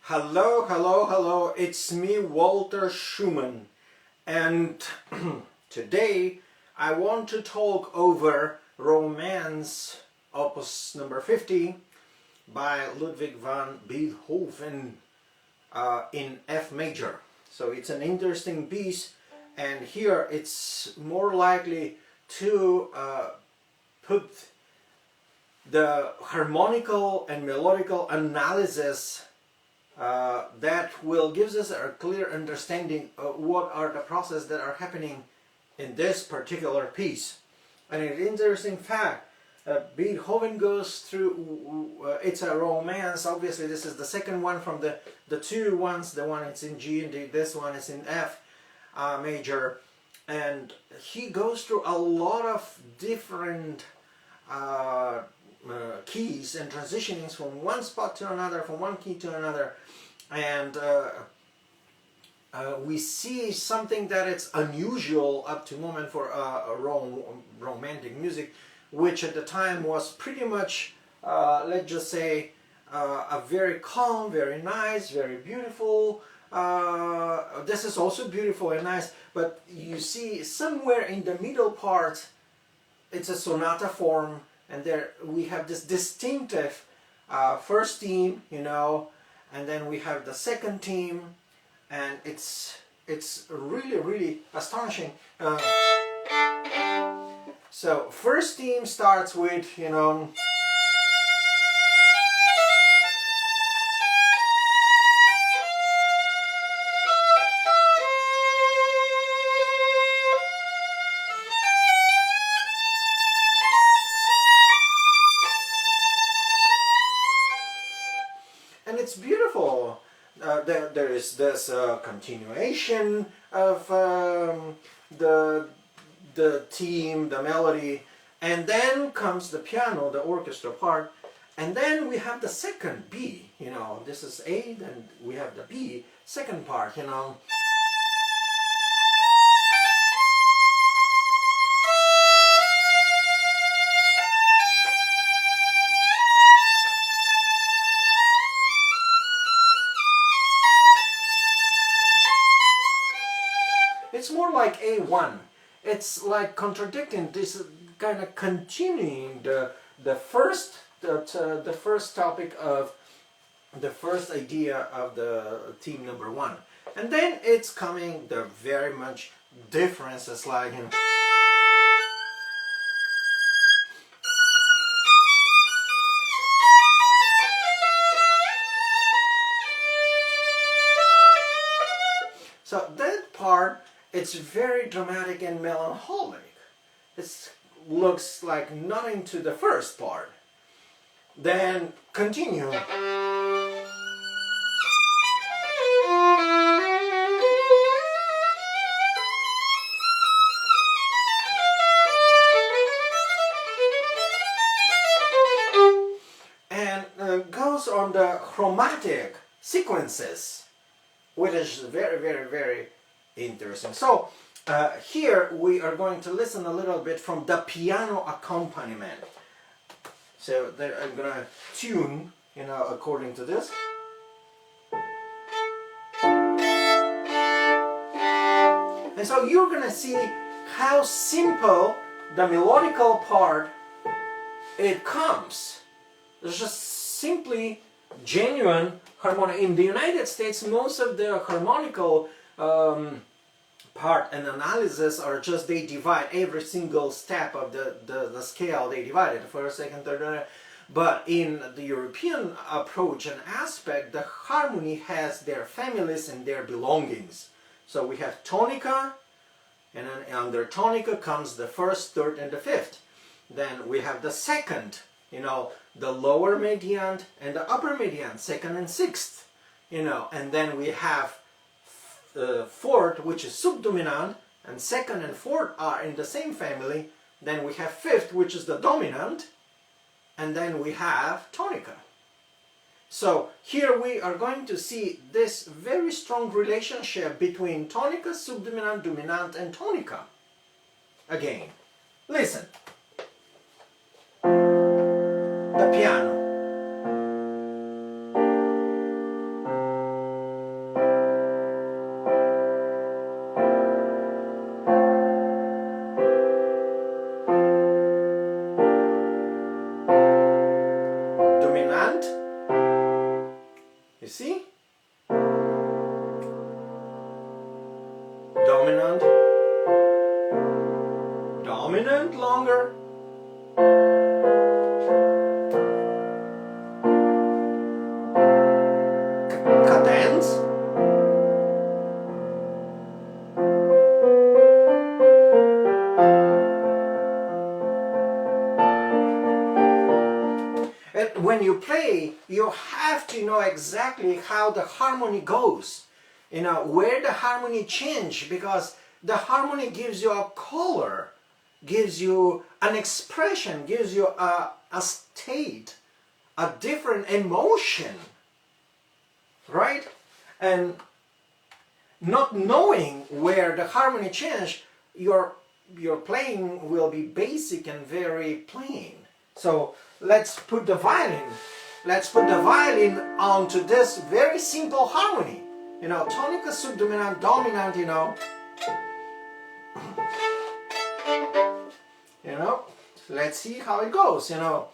Hello, hello, hello, it's me, Walter Schumann, and today I want to talk over Romance Opus number 50 by Ludwig van Beethoven in F major. So it's an interesting piece, and here it's more likely to put the harmonical and melodical analysis that will give us a clear understanding of what are the processes that are happening in this particular piece. And an interesting fact, Beethoven goes through, it's a romance, obviously this is the second one from the two ones, the one is in G and this one is in F major, and he goes through a lot of different keys and transitionings from one spot to another, from one key to another, and we see something that is unusual up to the moment for romantic music, which at the time was pretty much, let's just say, a very calm, very nice, very beautiful. This is also beautiful and nice, but you see somewhere in the middle part, it's a sonata form. And there we have this distinctive first theme, you know, and then we have the second theme, and it's really astonishing. So first theme starts with, you know, and it's beautiful. There is this continuation of the theme, the melody, and then comes the piano, the orchestra part, and then we have the second B. You know, this is A, then we have the B, second part. You know. It's more like A1. It's like contradicting this, kind of continuing the first topic of the first idea of the theme number 1, and then it's coming the very much differences, like, you know, so that part, it's very dramatic and melancholic. It looks like nothing to the first part. Then continue. And goes on the chromatic sequences, which is very interesting. So here we are going to listen a little bit from the piano accompaniment. So there I'm gonna tune, you know, according to this. And so you're gonna see how simple the melodical part it comes. It's just simply genuine harmony. In the United States, most of the harmonical part and analysis are just, they divide every single step of the scale, they divide it, first, second, third. But in the European approach and aspect, the harmony has their families and their belongings. So we have tonica, and then under tonica comes the first, third, and the fifth. Then we have the second, you know, the lower median and the upper median, second and sixth, you know, and then we have fourth, which is subdominant, and second and fourth are in the same family. Then we have fifth, which is the dominant, and then we have tonica. So here we are going to see this very strong relationship between tonica, subdominant, dominant, and tonica. Again, listen. The piano. You see? Dominant, dominant longer, cadence, and when you play, you have to know exactly how the harmony goes. You know, where the harmony change, because the harmony gives you a color, gives you an expression, gives you a state, a different emotion, right? And not knowing where the harmony change, your playing will be basic and very plain. So let's put the violin onto this very simple harmony. You know, tonica, subdominant, dominant, you know. You know, let's see how it goes, you know.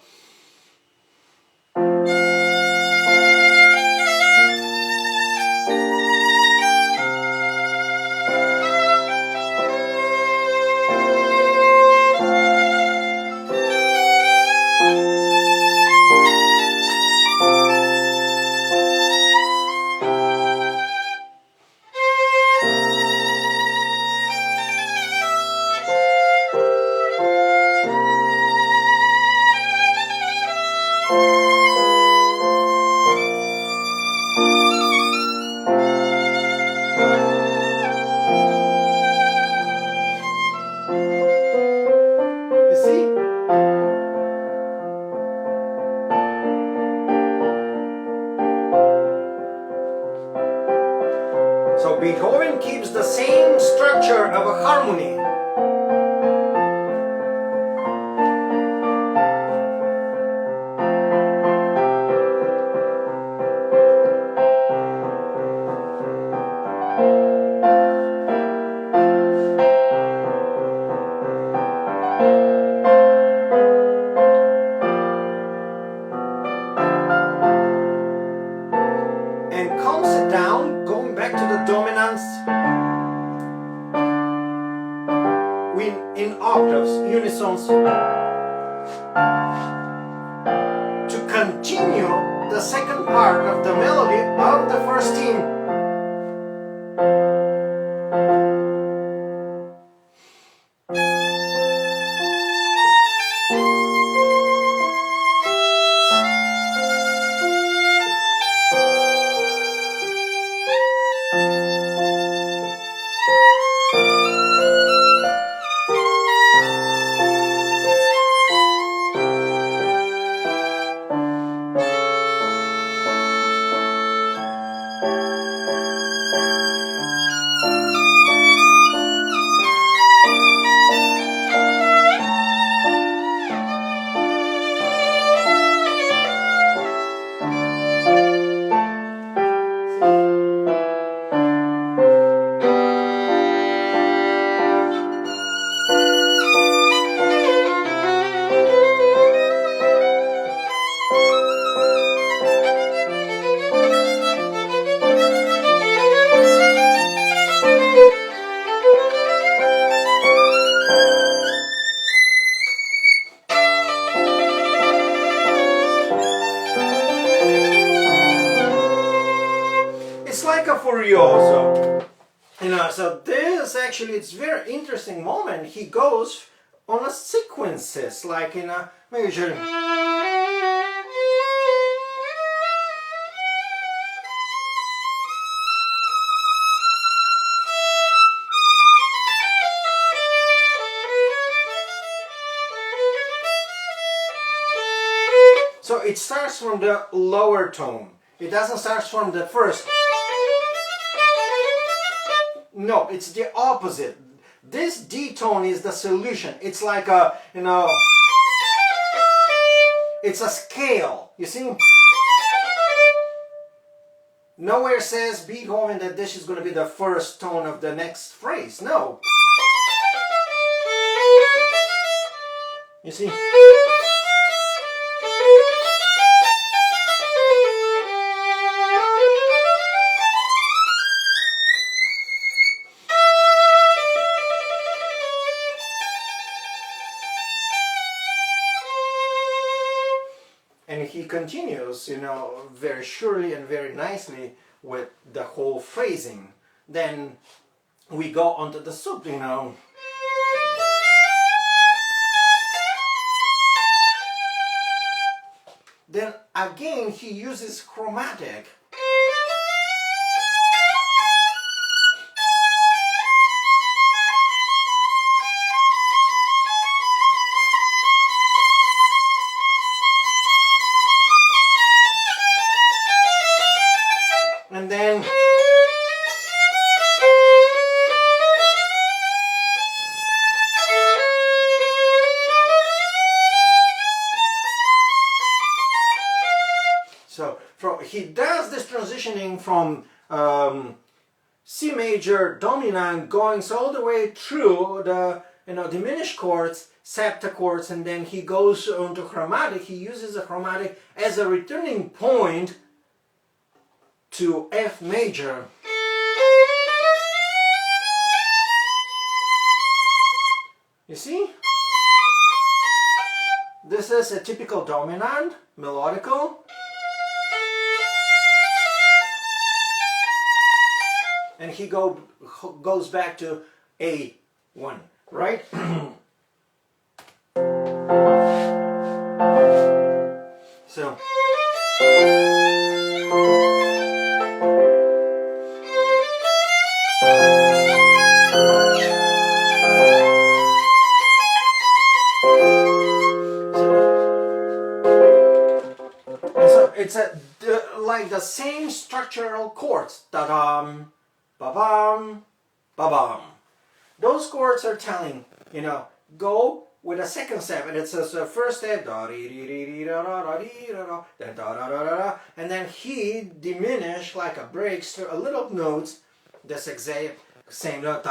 So Beethoven keeps the same structure of a harmony. And calms it down, going back to the dominance in octaves, unisons, to continue the second part of the melody of the first theme. It's like a furioso, you know. So this actually, it's very interesting moment. He goes on a sequences, like in a major. So it starts from the lower tone. It doesn't start from the first. No, it's the opposite. This D tone is the solution. It's like a, you know, it's a scale. You see? Nowhere says Beethoven that this is going to be the first tone of the next phrase. No. You see? continues, you know, very surely and very nicely with the whole phrasing. Then we go on to the sub, you know. Then again he uses chromatic. And then so he does this transitioning from C major dominant going all the way through the diminished chords, septachords, and then he goes on to chromatic. He uses a chromatic as a returning point to F major. You see? This is a typical dominant, melodical. And he goes back to A1, right? So it's like the same structural chords. Da-dum, ba-bum, ba-bum. Those chords are telling, go with a second step, and it says the first step, and then he diminished like a breaks to a little notes, this exact same note.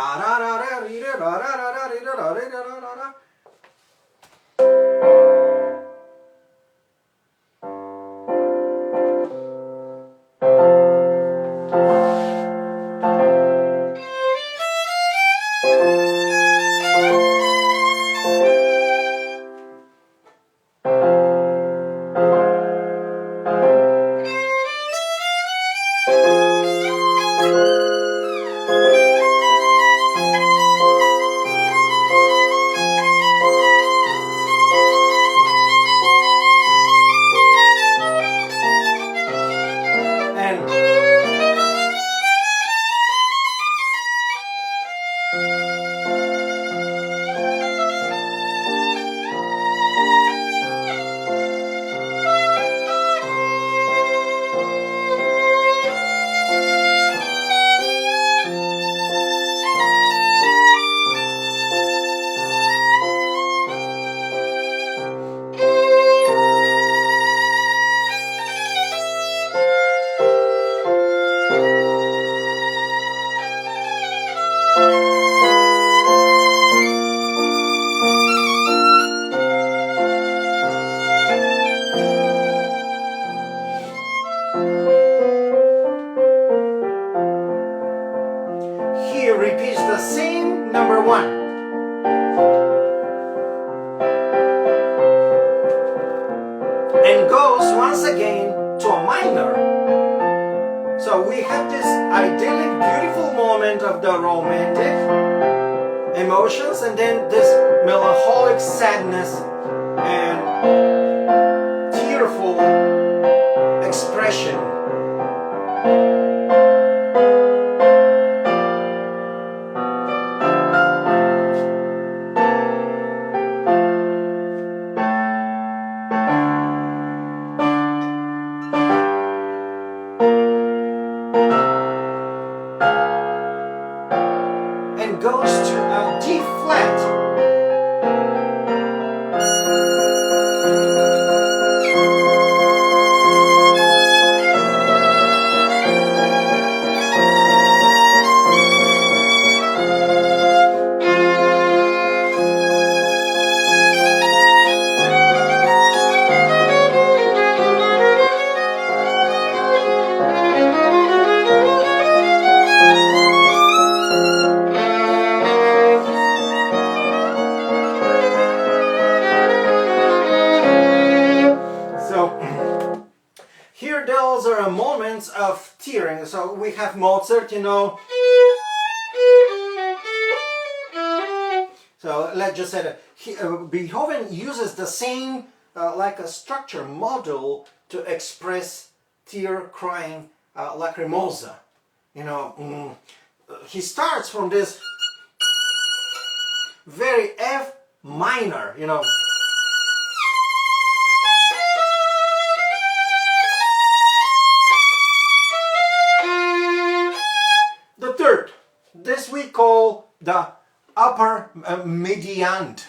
Repeats the same number 1 and goes once again to a minor. So we have this idyllic, beautiful moment of the romantic emotions, and then this melancholic sadness and tearful expression. Goes to a D flat. those are moments of tearing. So we have Mozart, you know. So let's just say that Beethoven uses the same like a structure model to express tear crying lacrimosa. You know, he starts from this very F minor, you know. The third, this we call the upper mediant,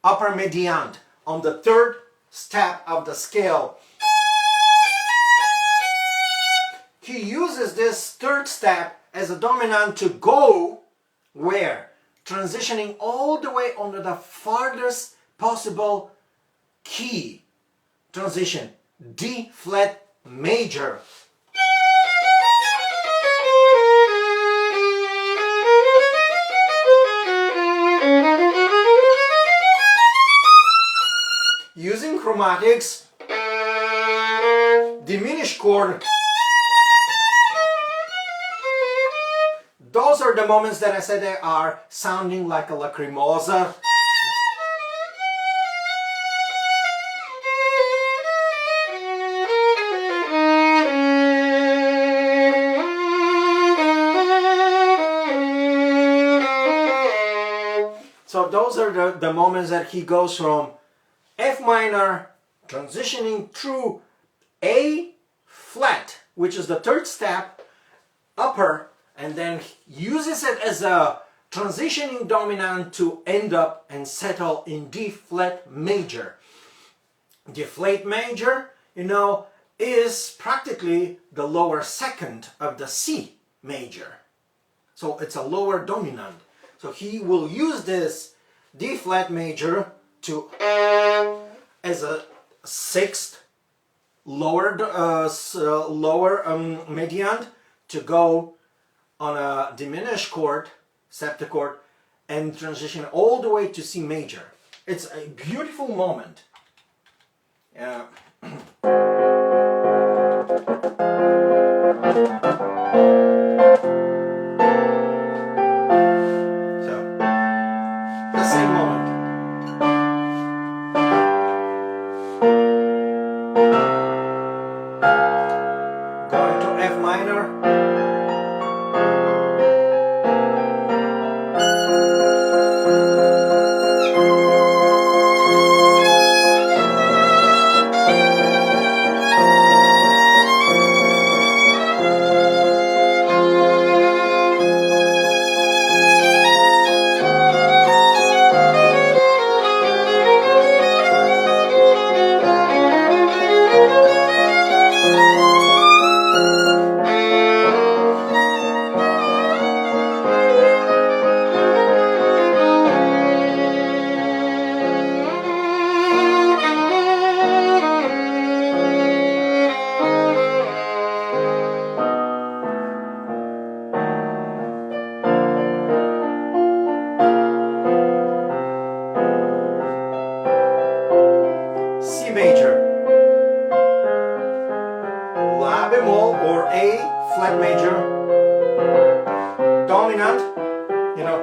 on the third step of the scale. He uses this third step as a dominant to go where? Transitioning all the way onto the farthest possible key transition, D flat major. Using chromatics, diminished chord. Those are the moments that I said they are sounding like a lacrimosa. So those are the moments that he goes from F minor, transitioning through A flat, which is the third step, upper, and then uses it as a transitioning dominant to end up and settle in D flat major. D flat major, you know, is practically the lower second of the C major. So it's a lower dominant. So he will use this D flat major to as a sixth lower mediant to go on a diminished chord, septichord, and transition all the way to C major. It's a beautiful moment. So, the same moment. Going to F minor. C major, La bemol or A flat major, dominant, you know.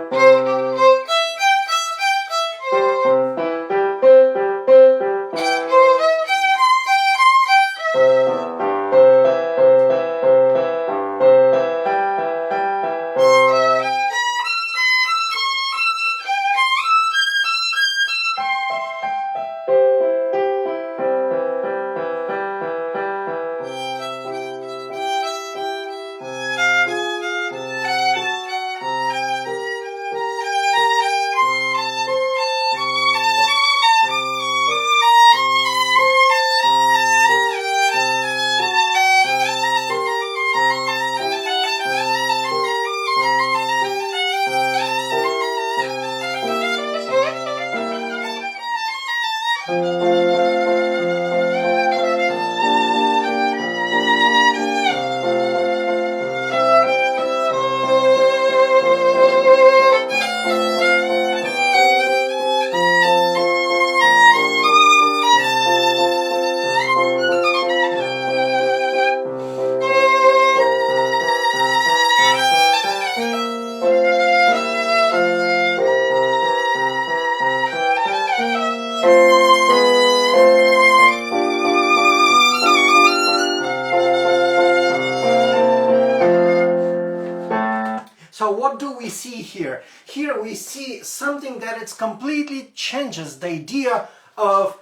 what do we see here? Here we see something that it's completely changes the idea of,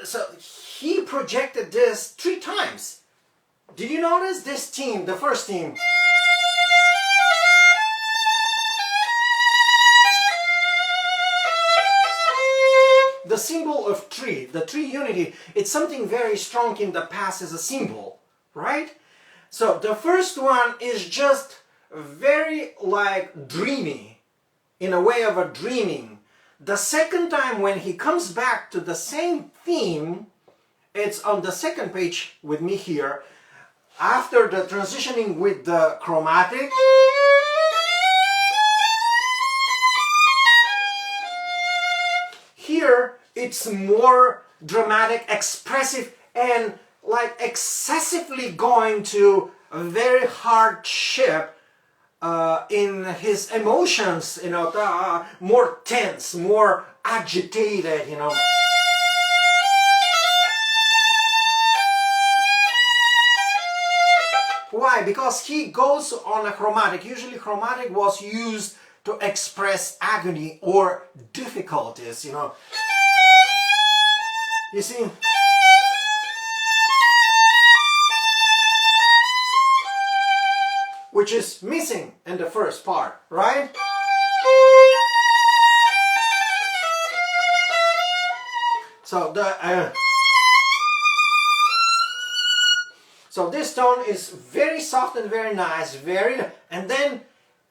so he projected this 3 times. Did you notice this theme, the first theme? The symbol of 3, the 3 unity, it's something very strong in the past as a symbol, right? So the first one is just very like dreamy, in a way of a dreaming. The second time when he comes back to the same theme, it's on the second page with me here, after the transitioning with the chromatic. Here it's more dramatic, expressive, and like excessively going to a very hardship in his emotions, more tense, more agitated, Why? Because he goes on a chromatic. Usually chromatic was used to express agony or difficulties, You see? Which is missing in the first part, right? So so this tone is very soft and very nice, and then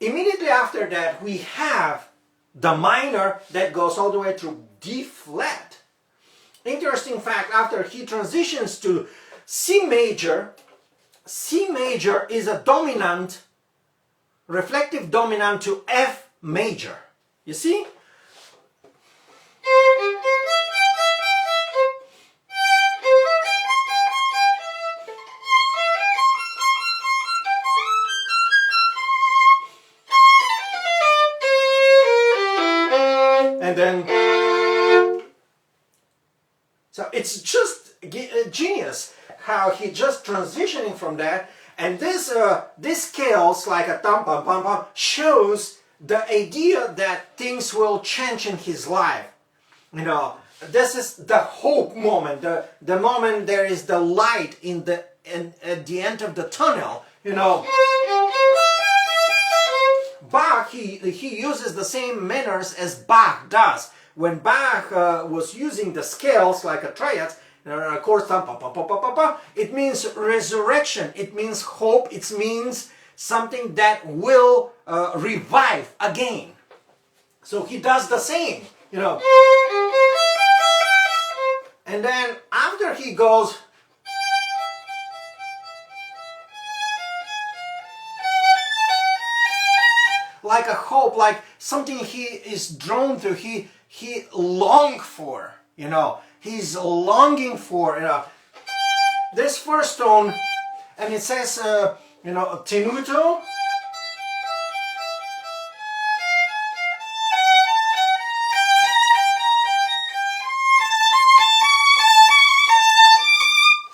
immediately after that we have the minor that goes all the way to D flat. Interesting fact, after he transitions to C major is a dominant, reflective dominant to F major. You see? And then, so it's just genius how he just transitioning from that, and this scales like a thump pum pum pum shows the idea that things will change in his life. This is the hope moment, the moment there is the light at the end of the tunnel. Bach, he uses the same manners as Bach does. When Bach was using the scales like a triad, chords, it means resurrection, it means hope, it means something that will revive again. So he does the same, And then after he goes, like a hope, like something he is drawn to, he longs for, he's longing for, this first tone, and it says, tenuto.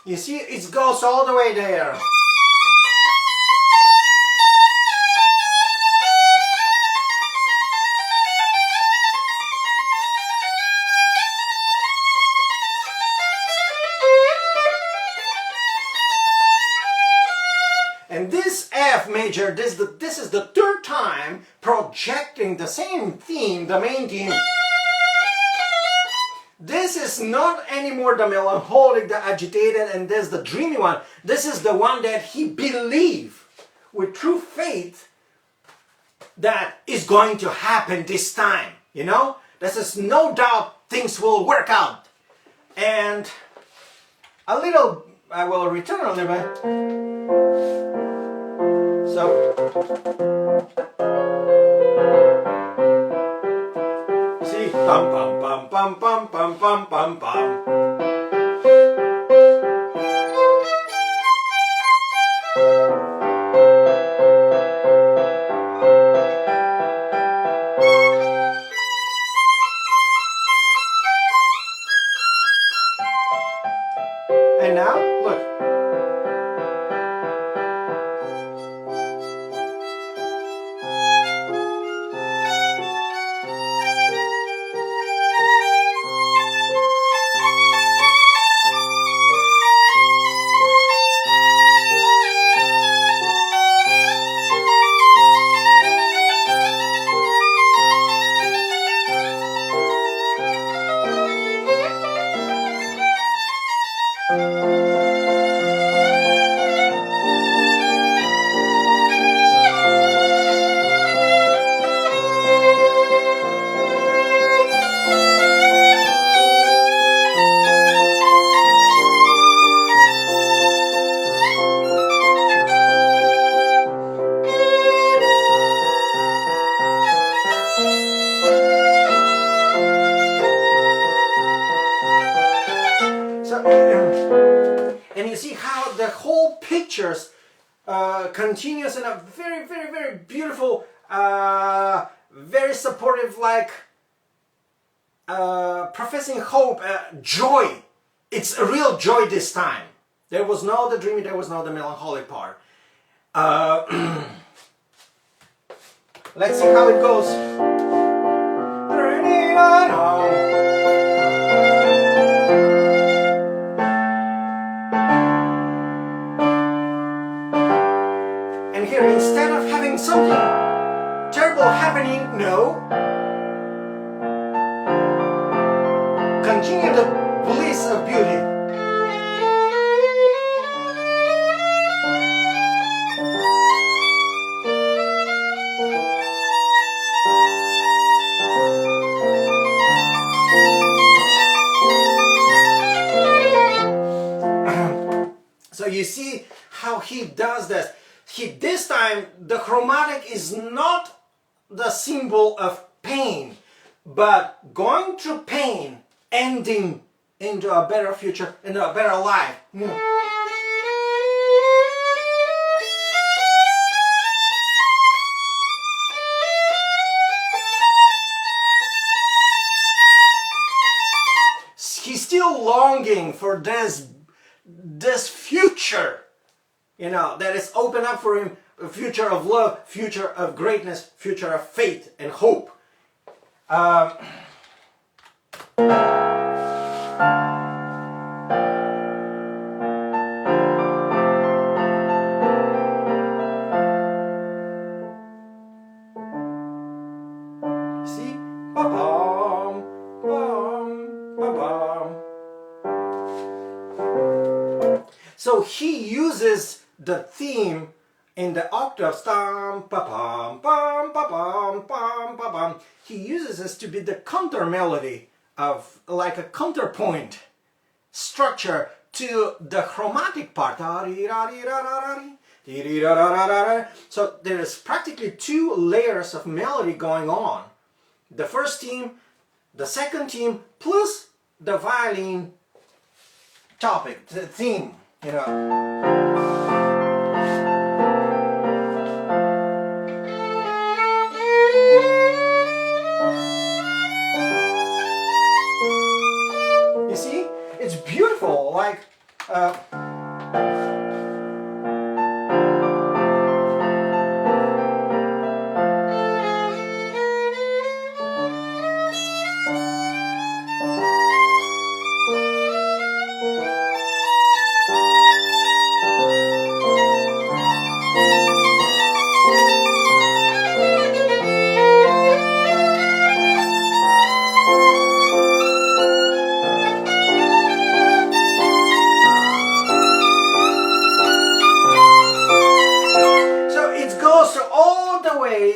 You see, it goes all the way there. And this F major, this is the third time projecting the same theme, the main theme. This is not anymore the melancholic, the agitated, and this the dreamy one. This is the one that he believed with true faith that is going to happen this time. This is no doubt things will work out. And I will return a little bit. So, see, pam pam pam pam pam pam pam pam pam. And now, look. pictures continues in a very, very, very beautiful, very supportive, like professing hope, joy. It's a real joy this time. There was no the dreamy, there was no the melancholic part. Let's see how it goes. And here, instead of having something terrible happening, no. Continue the bliss of beauty. So you see how he does this. This time the chromatic is not the symbol of pain, but going through pain, ending into a better future, into a better life. He's still longing for this future, that is open up for him, a future of love, future of greatness, future of faith and hope. See? Ba-bum, bum, ba-bum. So he uses the theme in the octaves, tam, pa-pam, pam, pa-pam, pam, pa-pam. He uses this to be the counter melody of, like a counterpoint structure to the chromatic part. So there is practically two layers of melody going on. The first theme, the second theme, plus the violin topic, the theme. You see, it's beautiful, like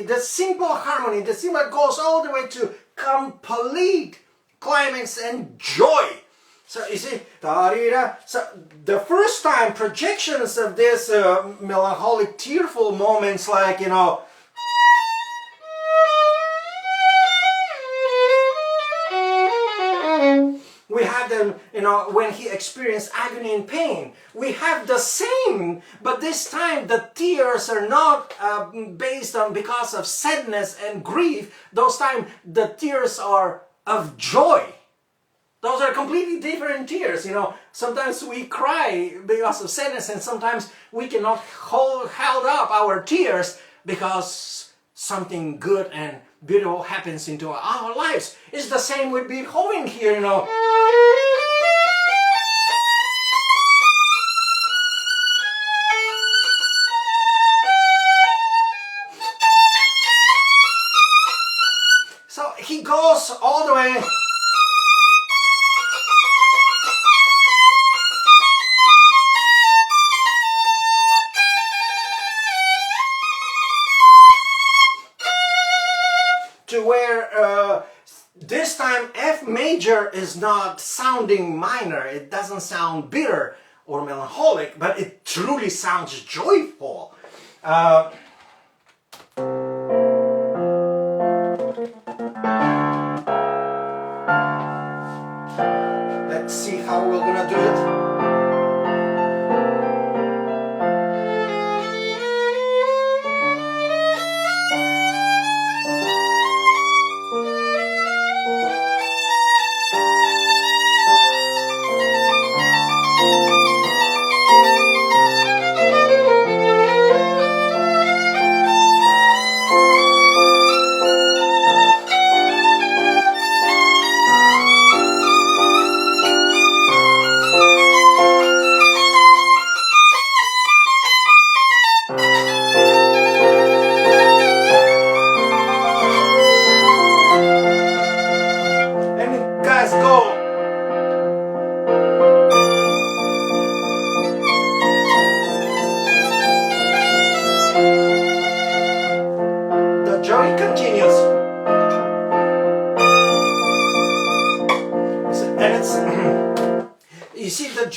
the simple harmony, the simple goes all the way to complete climax and joy. So you see, so the first time projections of this melancholic, tearful moments, like we have them, when he experienced agony and pain. We have the same, but this time the tears are not based on because of sadness and grief. Those times the tears are of joy. Those are completely different tears. Sometimes we cry because of sadness, and sometimes we cannot hold up our tears because something good and beautiful happens into our lives. It's the same with Beethoven here, So he goes all the way to where this time F major is not sounding minor. It doesn't sound bitter or melancholic, but it truly sounds joyful. Let's see how we're gonna do it.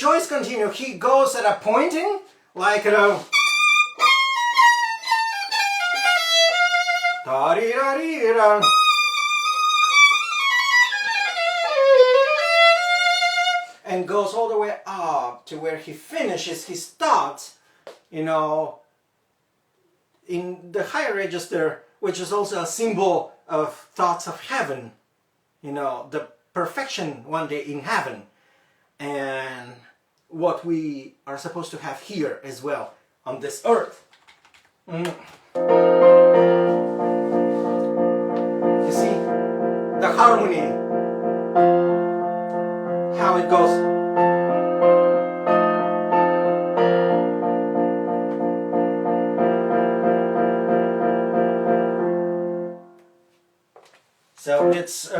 choice continue, he goes at a pointing, like at a da-dee-da-dee-da. And goes all the way up to where he finishes his thoughts, you know, in the higher register, which is also a symbol of thoughts of heaven, you know, the perfection one day in heaven, and what we are supposed to have here as well on this earth. You see the harmony, how it goes. So it's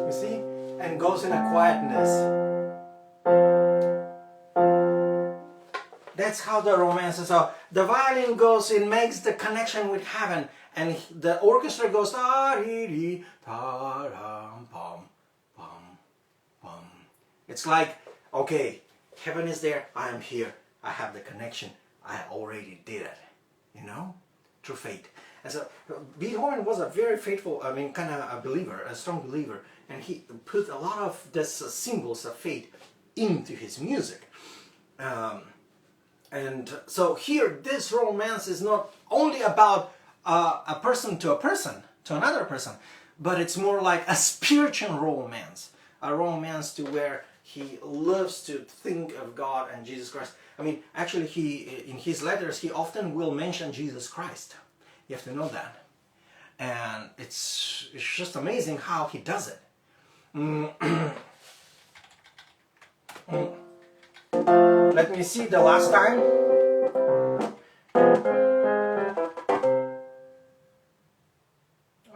you see, and goes in a quietness. That's how the romance is. So the violin goes in, makes the connection with heaven, and the orchestra goes da dee dee da ram pam pam pam. It's like, okay, heaven is there, I am here, I have the connection, I already did it, you know, through faith. And so Beethoven was a very faithful, I mean, kind of a believer, a strong believer, and he put a lot of this symbols of faith into his music. And so here, this romance is not only about a person, to another person, but it's more like a spiritual romance, a romance to where he loves to think of God and Jesus Christ. I mean, actually, in his letters, he often will mention Jesus Christ. You have to know that. And it's just amazing how he does it. Let me see the last time.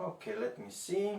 Okay, let me see.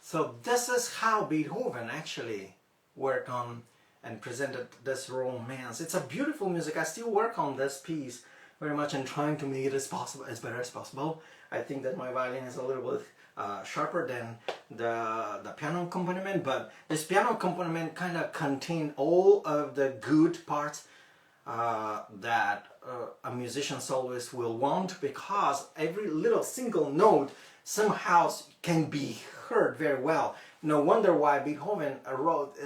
So this is how Beethoven actually worked on and presented this romance. It's a beautiful music. I still work on this piece very much and trying to make it as possible, as better as possible. I think that my violin is a little bit sharper than the piano accompaniment, but this piano accompaniment kind of contained all of the good parts that a musician soloist will want, because every little single note somehow can be heard very well. No wonder why Beethoven wrote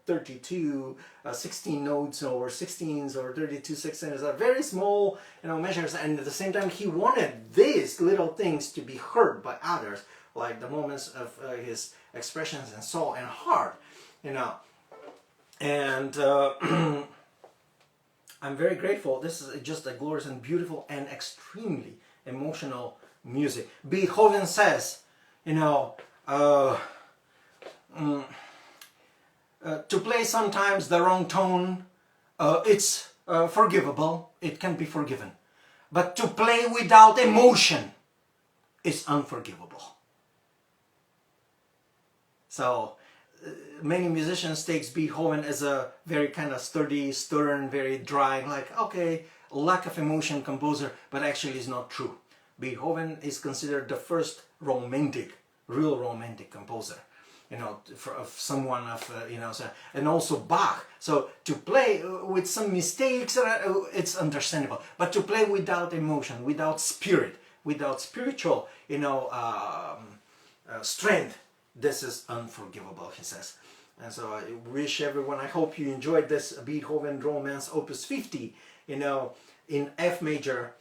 32 16 notes or 16s or 32 16s, are very small, measures, and at the same time he wanted these little things to be heard by others, like the moments of his expressions in soul and heart, and I'm very grateful. This is just a glorious and beautiful and extremely emotional music. Beethoven says, to play sometimes the wrong tone, it's forgivable, it can be forgiven. But to play without emotion is unforgivable. So many musicians take Beethoven as a very kind of sturdy, stern, very dry, like, okay, lack of emotion composer, but actually it's not true. Beethoven is considered the first real romantic composer, of someone of, and also Bach. So to play with some mistakes, it's understandable, but to play without emotion, without spirit, without spiritual, strength, this is unforgivable, he says. And so I wish everyone, I hope you enjoyed this Beethoven Romance Opus 50, in F major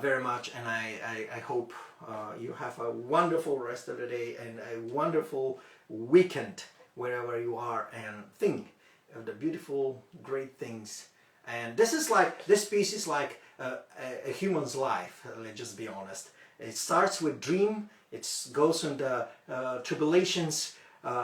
very much, and I hope you have a wonderful rest of the day and a wonderful weekend wherever you are, and think of the beautiful, great things. And this piece is like a human's life, let's just be honest. It starts with dream, it goes into tribulations,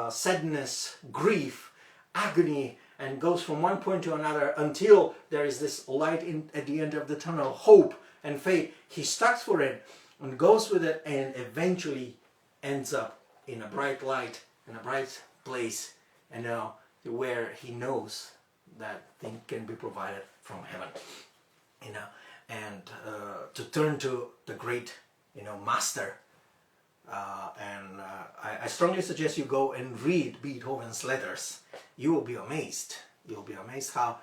sadness, grief, agony, and goes from one point to another until there is this light at the end of the tunnel, hope and faith. He starts for it and goes with it, and eventually ends up in a bright light, in a bright place, and where he knows that thing can be provided from heaven, and to turn to the great, master. I strongly suggest you go and read Beethoven's letters. You will be amazed. You'll be amazed how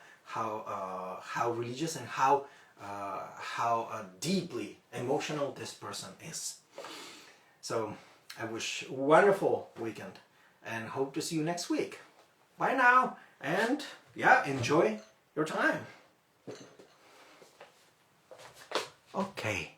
religious and how deeply emotional this person is. So I wish a wonderful weekend and hope to see you next week. Bye now, and enjoy your time. Okay.